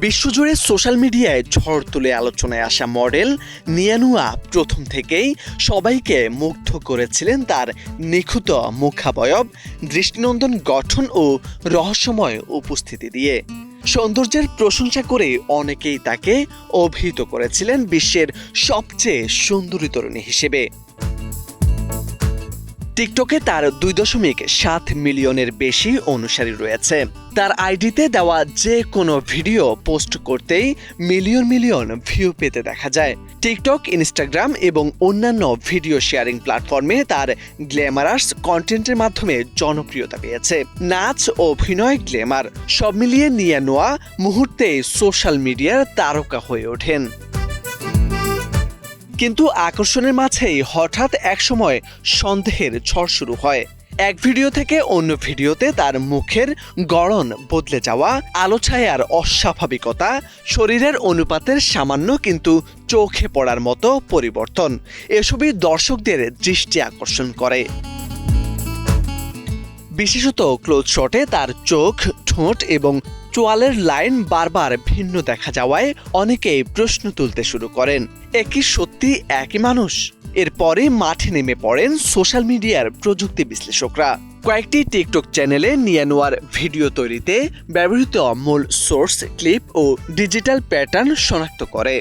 বিশ্বজুড়ে সোশ্যাল মিডিয়ায় ঝড় তুলে আলোচনায় আসা মডেল নিয়ানুয়া প্রথম থেকেই সবাইকে মুগ্ধ করেছিলেন তার নিখুঁত মুখাবয়ব, দৃষ্টিনন্দন গঠন ও রহস্যময় উপস্থিতি দিয়ে। সৌন্দর্যের প্রশংসা করে অনেকেই তাকে অভিহিত করেছিলেন বিশ্বের সবচেয়ে সুন্দরী তরুণী হিসেবে। টিকটকে তার 2.7 মিলিয়নের বেশি অনুসারী রয়েছে। তার আইডিতে দেওয়া যে কোনো ভিডিও পোস্ট করতেই মিলিয়ন মিলিয়ন ভিউ পেতে দেখা যায়। টিকটক, ইনস্টাগ্রাম এবং অন্যান্য ভিডিও শেয়ারিং প্ল্যাটফর্মে তার গ্ল্যামারাস কন্টেন্টের মাধ্যমে জনপ্রিয়তা পেয়েছে। নাচ, অভিনয়, গ্ল্যামার সব মিলিয়ে নিয়ানুয়া মুহূর্তেই সোশ্যাল মিডিয়ার তারকা হয়ে ওঠেন। কিন্তু আকর্ষণের মাঝেই হঠাৎ একসময় সন্দেহের ঝড় শুরু হয়। এক ভিডিও থেকে অন্য ভিডিওতে তার মুখের গড়ন বদলে যাওয়া, আলো ছায়ার অস্বাভাবিকতা, শরীরের অনুপাতের সামান্য কিন্তু চোখে পড়ার মতো পরিবর্তন, এসবই দর্শকদের দৃষ্টি আকর্ষণ করে। বিশেষত ক্লোজ শটে তার চোখ, ঠোঁট এবং চোয়ালের লাইন বারবার ভিন্ন দেখা যাওয়ায় অনেকেই প্রশ্ন তুলতে শুরু করেন, এ কি সত্যি একই মানুষ? এরপরে মাঠে নেমে পড়েন সোশ্যাল মিডিয়ার প্রযুক্তি বিশ্লেষকরা। কয়েকটি টিকটক চ্যানেলে নিয়ানুয়ার ভিডিও তৈরিতে ব্যবহৃত মূল সোর্স, ক্লিপ ও ডিজিটাল প্যাটার্ন শনাক্ত করে।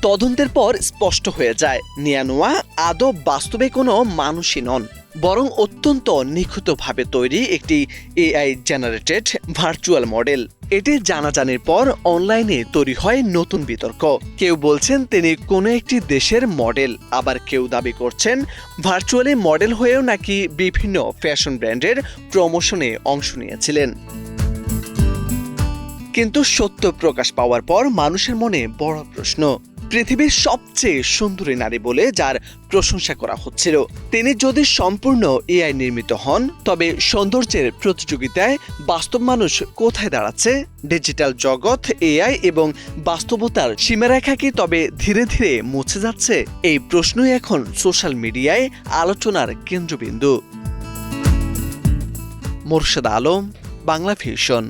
তদন্তের পর স্পষ্ট হয়ে যায় নিয়ানুয়া আদৌ বাস্তবে কোনো মানুষই নন, বরং অত্যন্ত নিখুঁতভাবে তৈরি একটি এআই জেনারেটেড ভার্চুয়াল মডেল। এটি জানাজানির পর অনলাইনে তৈরি হয় নতুন বিতর্ক। কেউ বলছেন তিনি কোনো একটি দেশের মডেল, আবার কেউ দাবি করছেন ভার্চুয়ালি মডেল হয়েও নাকি বিভিন্ন ফ্যাশন ব্র্যান্ডের প্রমোশনে অংশ নিয়েছিলেন। কিন্তু সত্য প্রকাশ পাওয়ার পর মানুষের মনে বড় প্রশ্ন, পৃথিবীর সবচেয়ে সুন্দরী নারী বলে যার প্রশংসা করা হচ্ছিল, তিনি যদি সম্পূর্ণ এআই নির্মিত হন, তবে সৌন্দর্যের প্রতিযোগিতায় বাস্তব মানুষ কোথায় দাঁড়াচ্ছে? ডিজিটাল জগৎ, এআই এবং বাস্তবতার সীমারেখা কি তবে ধীরে ধীরে মুছে যাচ্ছে? এই প্রশ্নই এখন সোশ্যাল মিডিয়ায় আলোচনার কেন্দ্রবিন্দু। মোরশেদ আলম, বাংলা ভিশন।